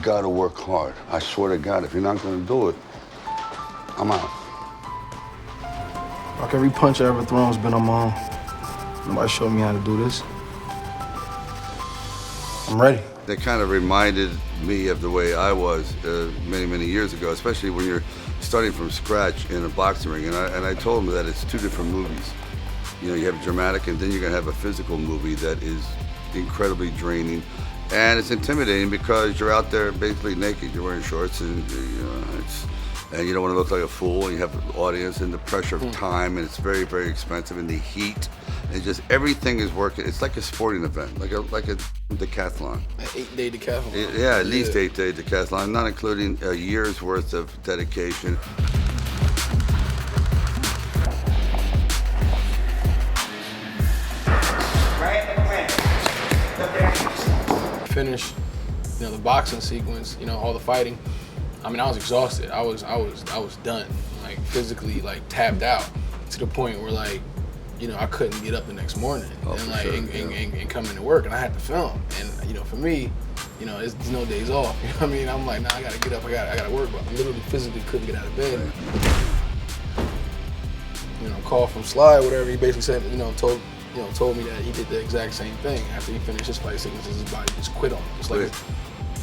gotta work hard. I swear to God, if you're not gonna do it, I'm out. Like every punch I ever thrown has been on my own. Nobody showed me how to do this. I'm ready. That kind of reminded me of the way I was many, many years ago, especially when you're starting from scratch in a boxing ring. And I told him that it's two different movies. You know, you have a dramatic, and then you're gonna have a physical movie that is incredibly draining. And it's intimidating because you're out there basically naked. You're wearing shorts, and and you don't want to look like a fool. And you have an audience, and the pressure of time, and it's very, very expensive, and the heat, and just everything is working. It's like a sporting event, like a decathlon. An 8-day decathlon. Yeah, at least 8-day decathlon, not including a year's worth of dedication. Finish, the boxing sequence, all the fighting. I mean, I was exhausted. I was done, like physically, like tapped out to the point where I couldn't get up the next morning and come into work, and I had to film. And for me, there's no days off. You know what I mean? I'm like, nah, I gotta get up. I gotta work. But I literally physically couldn't get out of bed. Call from Sly, whatever. He basically said, told me that he did the exact same thing. After he finished his fight sequences, his body just quit on him. It's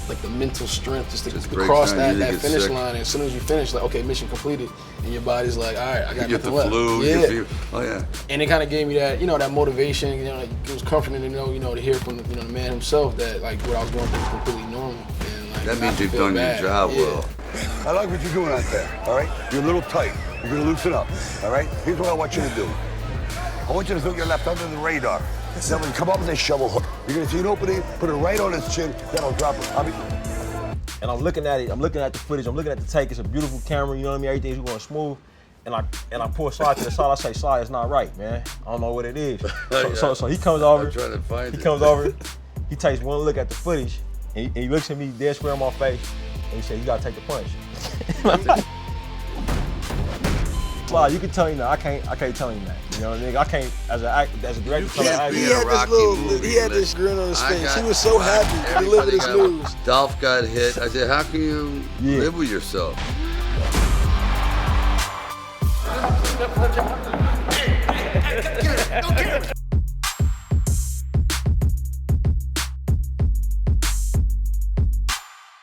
like the mental strength just to cross that finish line. And as soon as you finish, like, okay, mission completed, and your body's like, all right, I got nothing left. Flu, yeah. Oh yeah. And it kind of gave me that, that motivation. Like, it was comforting to know, to hear from the man himself that like what I was going through was completely normal. And like, that means you've done your job well. I like what you're doing out there. All right, you're a little tight. You're gonna loosen up. All right. Here's what I want you to do. I want you to throw your left under the radar. Then when you come up with this shovel hook, you're gonna see an opening, put it right on his chin, that'll drop him. And I'm looking at it, I'm looking at the footage, I'm looking at the take, it's a beautiful camera, you know what I mean? Everything's going smooth. And I pull Sly to the side, I say, Sly, it's not right, man. I don't know what it is. So he comes over, I'm trying to find he comes over, he takes one look at the footage, and he looks at me dead square in my face, and he says, you gotta take the punch. Sly, you can tell him that. I can't tell him that. You know what I mean? I can't, as a director, He had this grin on his face. He was so happy to deliver this news. Dolph got hit. I said, how can you live with yourself? Don't get him.